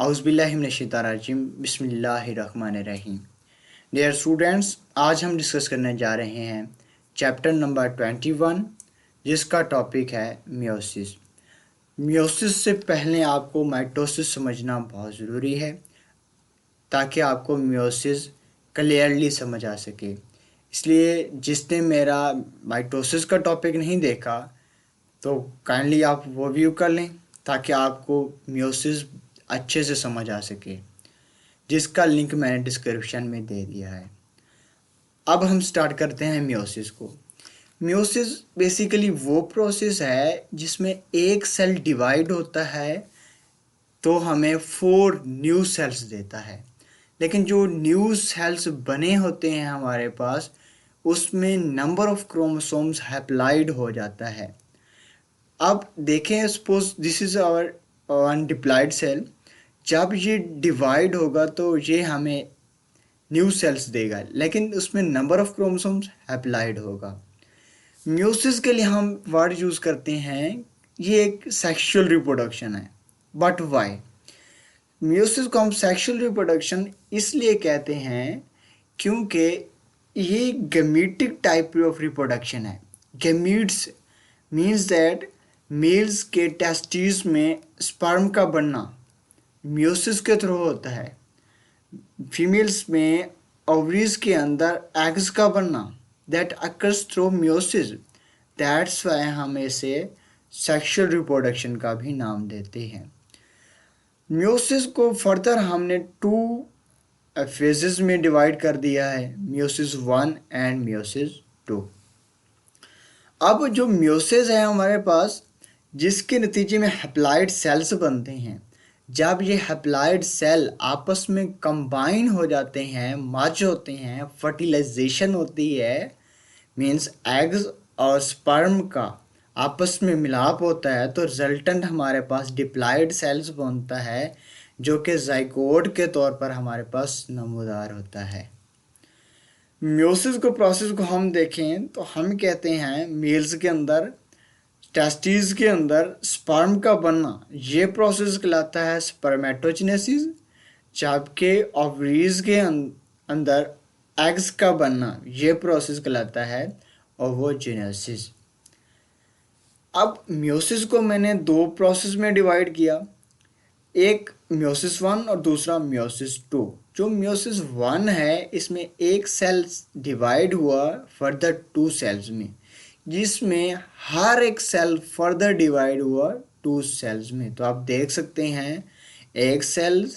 आउज़ुबिल्लाहिमिनश्शैतानिर्रजीम बिस्मिल्लाहिर्रहमानिर्रहीम। Dear students, आज हम डिस्कस करने जा रहे हैं चैप्टर नंबर 21, जिसका टॉपिक है मियोसिस। मियोसिस से पहले आपको माइटोसिस समझना बहुत ज़रूरी है ताकि आपको मियोसिस क्लियरली समझ आ सके। इसलिए जिसने मेरा माइटोसिस का टॉपिक नहीं देखा तो काइंडली आप वो व्यू कर लें ताकि आपको मियोसिस अच्छे से समझ आ सके, जिसका लिंक मैंने डिस्क्रिप्शन में दे दिया है। अब हम स्टार्ट करते हैं मियोसिस को। मियोसिस बेसिकली वो प्रोसेस है जिसमें एक सेल डिवाइड होता है तो हमें 4 न्यू सेल्स देता है, लेकिन जो न्यू सेल्स बने होते हैं हमारे पास उसमें नंबर ऑफ क्रोमोसोम्स हैप्लाइड हो जाता है। अब देखें, suppose this is our one diploid cell. जब ये डिवाइड होगा तो ये हमें न्यू सेल्स देगा, लेकिन उसमें नंबर ऑफ क्रोमोसोम्स हैप्लाइड होगा। म्यूसिस के लिए हम वर्ड यूज़ करते हैं, ये एक सेक्सुअल रिप्रोडक्शन है। बट वाई म्यूसिस को हम सेक्सुअल रिप्रोडक्शन इसलिए कहते हैं क्योंकि ये गैमीटिक टाइप ऑफ रिप्रोडक्शन है। गैमीट्स मीन्स दैट मेल्स के टेस्टिस में स्पर्म का बनना मियोसिस के थ्रू होता है। फीमेल्स में ओवरीज के अंदर एग्स का बनना that occurs through meiosis. That's why हम इसे सेक्सुअल रिप्रोडक्शन का भी नाम देते हैं। मियोसिस को फर्दर हमने 2 फेजेस में डिवाइड कर दिया है, मियोसिस 1 एंड मियोसिस 2। अब जो मियोसिस है हमारे पास, जिसके नतीजे में हैप्लाइड सेल्स बनते हैं। जब ये हैप्लाइड सेल आपस में कंबाइन हो जाते हैं, मर्ज होते हैं, फर्टिलाइजेशन होती है, मीन्स एग्स और स्पर्म का आपस में मिलाप होता है, तो रिजल्टेंट हमारे पास डिप्लाइड सेल्स बनता है, जो कि जाइगोट के तौर पर हमारे पास नमूदार होता है। मियोसिस को प्रोसेस को हम देखें तो हम कहते हैं मेल्स के अंदर टेस्टिस के अंदर स्पर्म का बनना, ये प्रोसेस कहलाता है स्पर्मेटोजेनेसिस। जबकि ओवरीज के अंदर एग्स का बनना, ये प्रोसेस कहलाता है ओवोजेनेसिस। अब मियोसिस को मैंने 2 प्रोसेस में डिवाइड किया, एक मियोसिस 1 और दूसरा मियोसिस 2। जो मियोसिस 1 है इसमें एक सेल डिवाइड हुआ फर्दर 2 सेल्स में, जिसमें हर एक सेल फर्दर डिवाइड हुआ 2 सेल्स में। तो आप देख सकते हैं एक सेल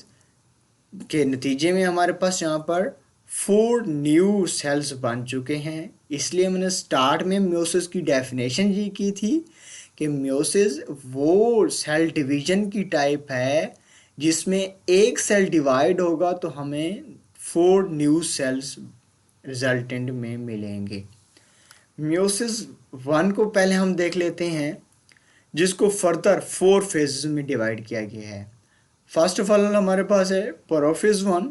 के नतीजे में हमारे पास यहाँ पर 4 न्यू सेल्स बन चुके हैं। इसलिए मैंने स्टार्ट में मियोसिस की डेफिनेशन ये की थी कि मियोसिस वो सेल डिवीजन की टाइप है जिसमें एक सेल डिवाइड होगा तो हमें 4 न्यू सेल्स रिजल्टेंट में मिलेंगे। मियोसिस 1 को पहले हम देख लेते हैं, जिसको फर्दर 4 फेजेस में डिवाइड किया गया है। फर्स्ट ऑफ ऑल हमारे पास है prophase 1,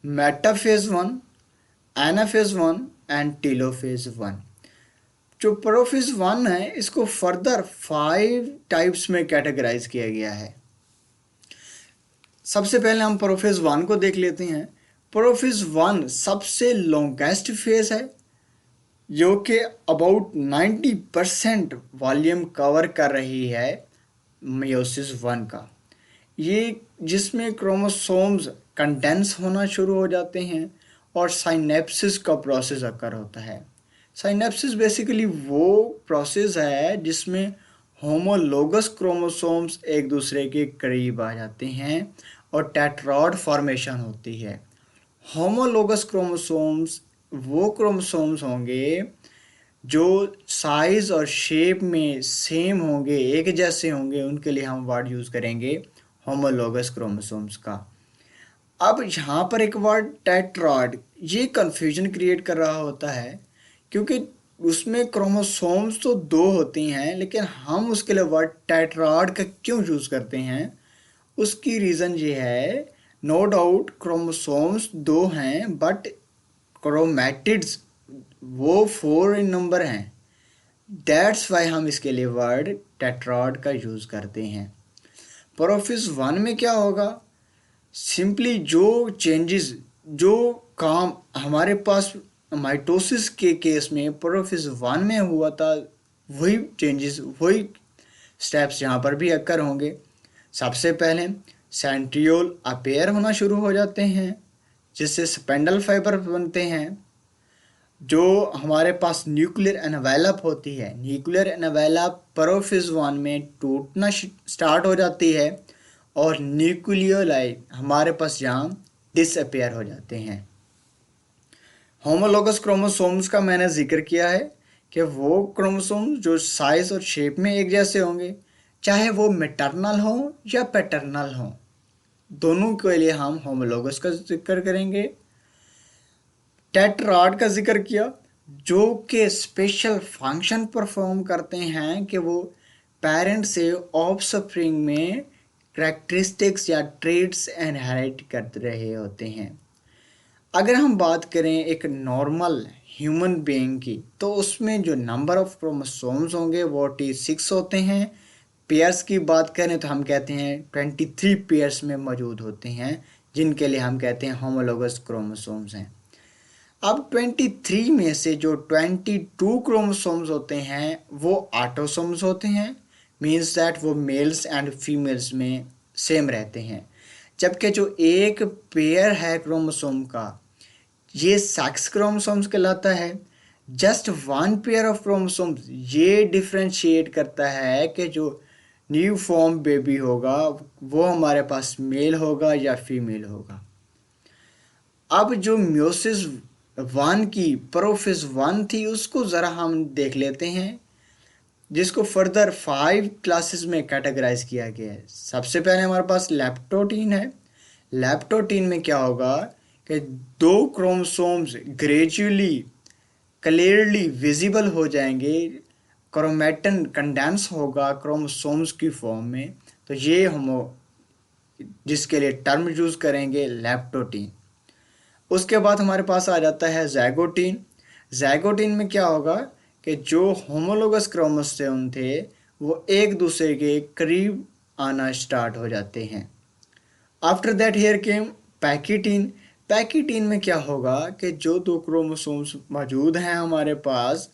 metaphase 1, anaphase 1 and telophase 1। जो प्रोफेज 1 है इसको फर्दर 5 टाइप्स में कैटेगराइज किया गया है। सबसे पहले हम प्रोफेज 1 को देख लेते हैं। प्रोफेज 1 सबसे लॉन्गेस्ट फेज है, जो कि अबाउट 90% वॉल्यूम कवर कर रही है मियोसिस 1 का। ये जिसमें क्रोमोसोम्स कंडेंस होना शुरू हो जाते हैं और साइनेप्सिस का प्रोसेस अकर होता है। साइनेप्सिस बेसिकली वो प्रोसेस है जिसमें होमोलोगस क्रोमोसोम्स एक दूसरे के करीब आ जाते हैं और टेट्रॉड फॉर्मेशन होती है। होमोलोगस क्रोमोसोम्स वो क्रोमोसोम्स होंगे जो साइज और शेप में सेम होंगे, एक जैसे होंगे, उनके लिए हम वर्ड यूज़ करेंगे होमोलोगस क्रोमोसोम्स का। अब यहाँ पर एक वर्ड टेट्रॉड, ये कन्फ्यूजन क्रिएट कर रहा होता है क्योंकि उसमें क्रोमोसोम्स तो 2 होती हैं, लेकिन हम उसके लिए वर्ड टेट्रॉड का क्यों यूज़ करते हैं, उसकी रीज़न ये है, नो डाउट क्रोमोसोम्स 2 हैं बट क्रोमैटिड्स वो 4 इन नंबर हैं। दैट्स वाई हम इसके लिए वर्ड टेट्रॉड का यूज़ करते हैं। प्रोफेज 1 में क्या होगा, सिंपली जो चेंजेस, जो काम हमारे पास माइटोसिस के केस में प्रोफेज 1 में हुआ था, वही चेंजेस, वही स्टेप्स यहाँ पर भी अकर होंगे। सबसे पहले सेंट्रियोल अपेयर होना शुरू हो जाते हैं, जिससे स्पेंडल फाइबर बनते हैं। जो हमारे पास न्यूक्लियर एनवेलप होती है, न्यूक्लियर एनवेलप प्रोफेज 1 में टूटना स्टार्ट हो जाती है और न्यूक्लियोलाई हमारे पास यहाँ डिसअपेयर हो जाते हैं। होमोलोगस क्रोमोसोम्स का मैंने जिक्र किया है कि वो क्रोमोसोम्स जो साइज और शेप में एक जैसे होंगे, चाहे वो मैटरनल हो या पैटर्नल हो, दोनों के लिए हम होमोलोगस का जिक्र करेंगे। टेट्राड का जिक्र किया, जो कि स्पेशल फंक्शन परफॉर्म करते हैं कि वो पेरेंट से ऑफस्प्रिंग में कैरेक्टरिस्टिक्स या ट्रेड्स इनहेरिट कर रहे होते हैं। अगर हम बात करें एक नॉर्मल ह्यूमन बीइंग की, तो उसमें जो नंबर ऑफ क्रोमोसोम्स होंगे वो 46 होते हैं। पेयर्स की बात करें तो हम कहते हैं 23 पेयर्स में मौजूद होते हैं, जिनके लिए हम कहते हैं होमोलोगस क्रोमोसोम्स हैं। अब 23 में से जो 22 क्रोमोसोम्स होते हैं वो ऑटोसोम्स होते हैं, मीन्स दैट वो मेल्स एंड फीमेल्स में सेम रहते हैं। जबकि जो एक पेयर है क्रोमोसोम का, ये सेक्स क्रोमोसोम्स कहलाता है। Just one pair of chromosomes ये डिफ्रेंशिएट करता है कि जो न्यू फॉर्म बेबी होगा वो हमारे पास मेल होगा या फीमेल होगा। अब जो म्योसिस 1 की प्रोफेज 1 थी, उसको ज़रा हम देख लेते हैं, जिसको फर्दर 5 क्लासेस में कैटेगराइज किया गया है। सबसे पहले हमारे पास लैप्टोटीन है। लैप्टोटीन में क्या होगा कि 2 क्रोमोसोम्स ग्रेजुअली क्लियरली विजिबल हो जाएंगे, क्रोमेटिन कंडेंस होगा क्रोमोसोम्स की फॉर्म में, तो ये हम जिसके लिए टर्म यूज़ करेंगे लैप्टोटीन। उसके बाद हमारे पास आ जाता है ज़ाइगोटीन। ज़ाइगोटीन में क्या होगा कि जो होमोलोगस क्रोमोसोम थे वो एक दूसरे के करीब आना स्टार्ट हो जाते हैं। आफ्टर दैट हियर केम पैकिटीन। पैकिटीन में क्या होगा कि जो 2 क्रोमोसोम्स मौजूद हैं हमारे पास,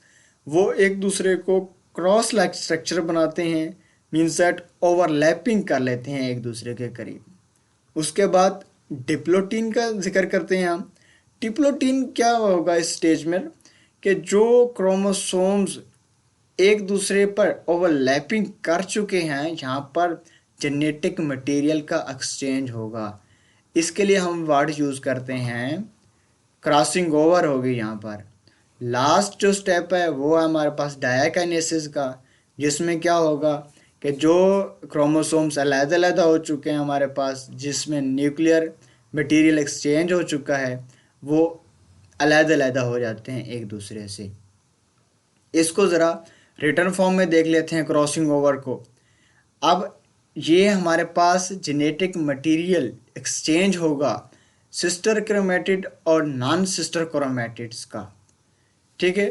वो एक दूसरे को क्रॉस लाइक स्ट्रक्चर बनाते हैं, मीन्स दैट ओवरलैपिंग कर लेते हैं एक दूसरे के करीब। उसके बाद डिप्लोटीन का जिक्र करते हैं हम। डिप्लोटीन क्या होगा इस स्टेज में कि जो क्रोमोसोम्स एक दूसरे पर ओवरलैपिंग कर चुके हैं, यहाँ पर जेनेटिक मटेरियल का एक्सचेंज होगा। इसके लिए हम वर्ड यूज़ करते हैं क्रॉसिंग ओवर होगी यहाँ पर। लास्ट जो स्टेप है वो है हमारे पास डायाकाइनेसिस का, जिसमें क्या होगा कि जो क्रोमोसोम्स अलग-अलग हो चुके हैं हमारे पास, जिसमें न्यूक्लियर मटेरियल एक्सचेंज हो चुका है, वो अलग-अलग हो जाते हैं एक दूसरे से। इसको ज़रा रिटर्न फॉर्म में देख लेते हैं क्रॉसिंग ओवर को। अब ये हमारे पास जेनेटिक मटेरियल एक्सचेंज होगा सिस्टर क्रोमेटिड और नॉन सिस्टर क्रोमेटिड्स का, ठीक है।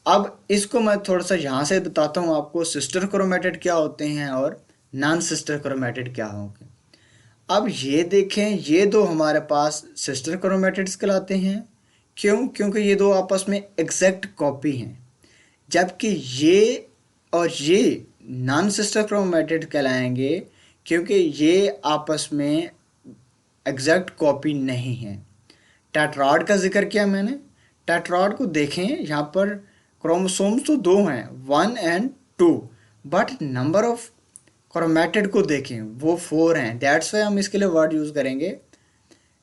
अब इसको मैं थोड़ा सा यहाँ से बताता हूँ आपको, सिस्टर क्रोमेटिड क्या होते हैं और नॉन सिस्टर क्रोमेटिड क्या होंगे। अब ये देखें, ये दो हमारे पास सिस्टर क्रोमेटिड्स कहलाते हैं। क्यों? क्योंकि ये दो आपस में एग्जैक्ट कॉपी हैं, जबकि ये और ये नॉन सिस्टर क्रोमेटिड कहलाएंगे क्योंकि ये आपस में एग्जैक्ट कॉपी नहीं है। टेट्राड का जिक्र किया मैंने। टेट्राड को देखें, यहाँ पर क्रोमोसोम्स तो 2 हैं, 1 and 2, but number of chromatid को देखें वो 4 हैं। दैट्स वाई हम इसके लिए वर्ड यूज़ करेंगे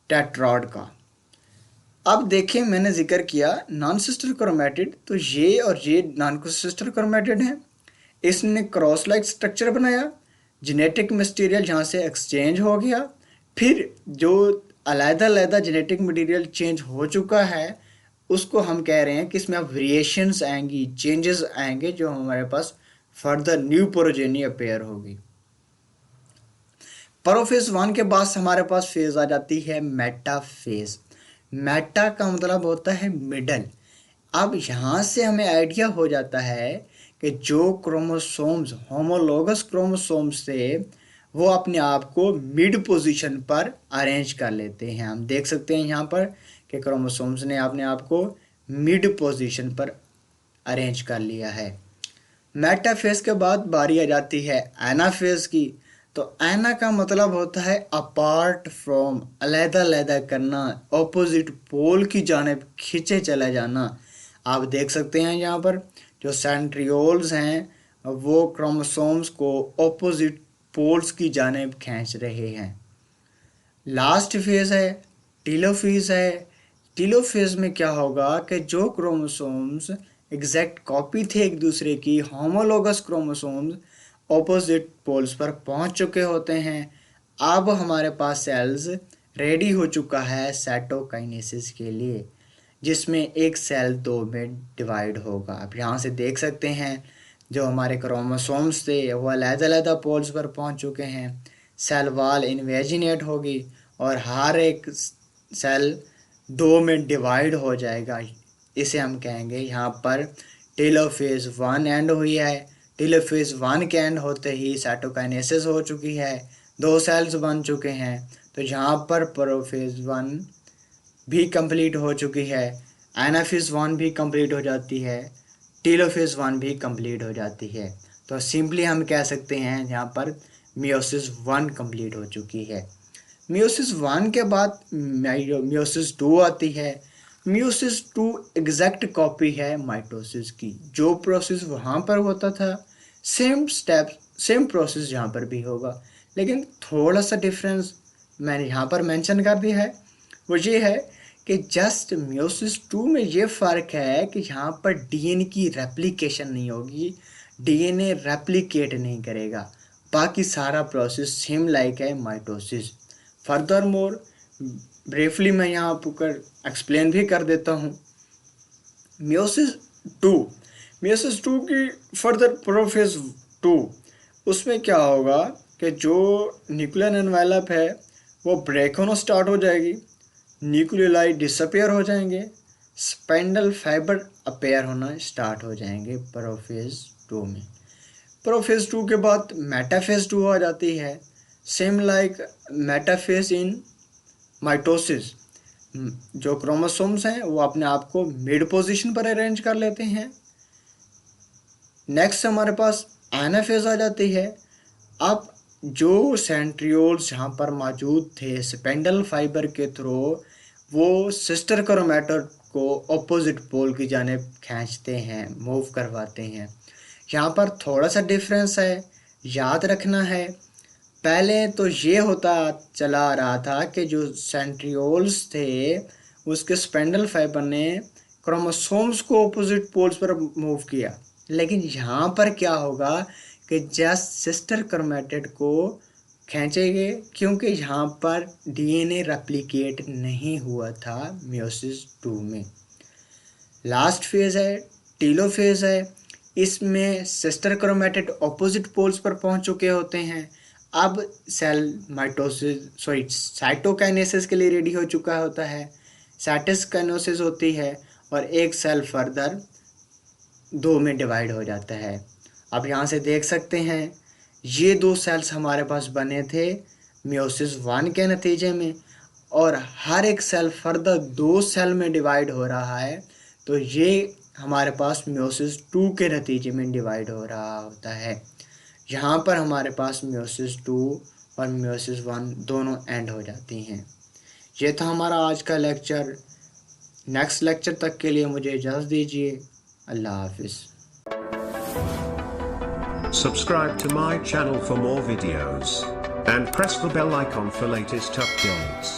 टेट्राड का। अब देखें, मैंने जिक्र किया नॉन सिस्टर क्रोमेटिड, तो ये और ये नॉन सिस्टर क्रोमेटिड हैं। इसने क्रॉस लाइक स्ट्रक्चर बनाया, जेनेटिक मटेरियल यहाँ से एक्सचेंज हो गया, फिर जो अलग-अलग जेनेटिक मटेरियल चेंज हो चुका है उसको हम कह रहे हैं कि इसमें अब वेरिएशंस आएंगी, चेंजेस आएंगे, जो हमारे पास फर्दर न्यू प्रोजेनी अपेयर होगी। प्रोफेज 1 के बाद हमारे पास फेज आ जाती है मेटा फेज। मेटा का मतलब होता है मिडल। अब यहाँ से हमें आइडिया हो जाता है कि जो क्रोमोसोम्स होमोलोगस क्रोमोसोम्स से वो अपने आप को मिड पोजीशन पर अरेंज कर लेते हैं। हम देख सकते हैं यहाँ पर कि क्रोमोसोम्स ने अपने आप को मिड पोजीशन पर अरेंज कर लिया है। मेटाफेज के बाद बारी आ जाती है एनाफेज की। तो एना का मतलब होता है अपार्ट फ्रॉम, अलग-अलग करना, ऑपोजिट पोल की जानिब खींचे चला जाना। आप देख सकते हैं यहाँ पर जो सेंट्रियोल्स हैं वो क्रोमोसोम्स को ऑपोजिट पोल्स की जानिब खींच रहे हैं। लास्ट फेज है टीलोफेज है। टीलोफेज में क्या होगा कि जो क्रोमोसोम्स एग्जैक्ट कॉपी थे एक दूसरे की, होमोलोगस क्रोमोसोम्स ऑपोजिट पोल्स पर पहुंच चुके होते हैं। अब हमारे पास सेल्स रेडी हो चुका है साइटोकाइनेसिस के लिए, जिसमें एक सेल दो में डिवाइड होगा। आप यहाँ से देख सकते हैं जो हमारे क्रोमोसोम्स थे वो अलग-अलग पोल्स पर पहुंच चुके हैं। सेल वॉल इन्वेजिनेट होगी और हर एक सेल दो में डिवाइड हो जाएगा। इसे हम कहेंगे यहाँ पर टेलोफेज 1 एंड हुई है। टेलोफेज 1 के एंड होते ही साइटोकाइनेसिस हो चुकी है, दो सेल्स बन चुके हैं। तो यहाँ पर प्रोफेज 1 भी कंप्लीट हो चुकी है, एनाफेज 1 भी कंप्लीट हो जाती है, टेलोफेज 1 भी कंप्लीट हो जाती है। तो सिंपली हम कह सकते हैं यहाँ पर मियोसिस 1 कंप्लीट हो चुकी है। मियोसिस 1 के बाद मियोसिस 2 आती है। मियोसिस 2 एग्जैक्ट कॉपी है माइटोसिस की। जो प्रोसेस वहाँ पर होता था सेम स्टेप सेम प्रोसेस यहाँ पर भी होगा, लेकिन थोड़ा सा डिफरेंस मैंने यहाँ पर मेंशन कर दिया है। वो ये है कि जस्ट मियोसिस 2 में ये फ़र्क है कि यहाँ पर डीएनए की रेप्लिकेशन नहीं होगी, डीएनए रेप्लिकेट नहीं करेगा। बाकी सारा प्रोसेस सेम लाइक है माइटोसिस। फर्दर मोर ब्रीफली मैं यहाँ पर एक्सप्लेन भी कर देता हूँ। मियोसिस 2 की फर्दर प्रोफेज 2, उसमें क्या होगा कि जो न्यूक्लियर एनवेलप है वो ब्रेक होना स्टार्ट हो जाएगी, न्यूक्लियोलाई डिसअपेयर हो जाएंगे, स्पेंडल फाइबर अपेयर होना स्टार्ट हो जाएंगे प्रोफेज 2 में। प्रोफेज 2 के बाद मेटाफेज 2 आ जाती है। सेम लाइक मेटाफेज इन माइटोसिस, जो क्रोमोसोम्स हैं वो अपने आप को मिड पोजीशन पर अरेंज कर लेते हैं। नेक्स्ट हमारे पास एनाफेज आ जाती है। अब जो सेंट्रियोल्स यहाँ पर मौजूद थे स्पेंडल फाइबर के थ्रू वो सिस्टर क्रोमैटिड को ऑपोजिट पोल की जानिब खींचते हैं, मूव करवाते हैं। यहाँ पर थोड़ा सा डिफरेंस है, याद रखना है। पहले तो ये होता चला आ रहा था कि जो सेंट्रियोल्स थे उसके स्पेंडल फाइबर ने क्रोमोसोम्स को ऑपोजिट पोल्स पर मूव किया, लेकिन यहाँ पर क्या होगा कि जस्ट सिस्टर क्रोमैटिड को खींचेंगे, क्योंकि यहाँ पर डीएनए रेप्लिकेट नहीं हुआ था मियोसिस 2 में। लास्ट फेज है टीलोफेज है। इसमें सिस्टर क्रोमैटिड ऑपोजिट पोल्स पर पहुँच चुके होते हैं। अब सेल साइटोकाइनेसिस के लिए रेडी हो चुका होता है, साइटोकाइनेसिस होती है और एक सेल फर्दर दो में डिवाइड हो जाता है। अब यहाँ से देख सकते हैं ये दो सेल्स हमारे पास बने थे मियोसिस 1 के नतीजे में, और हर एक सेल फर्दर दो सेल में डिवाइड हो रहा है। तो ये हमारे पास मियोसिस 2 के नतीजे में डिवाइड हो रहा होता है। यहाँ पर हमारे पास मियोसिस 2 और मियोसिस 1 दोनों एंड हो जाती हैं। ये था हमारा आज का लेक्चर। नेक्स्ट लेक्चर तक के लिए मुझे इजाज़त दीजिए। अल्लाह हाफिज़। Subscribe to my channel for more videos and press the bell icon for latest updates.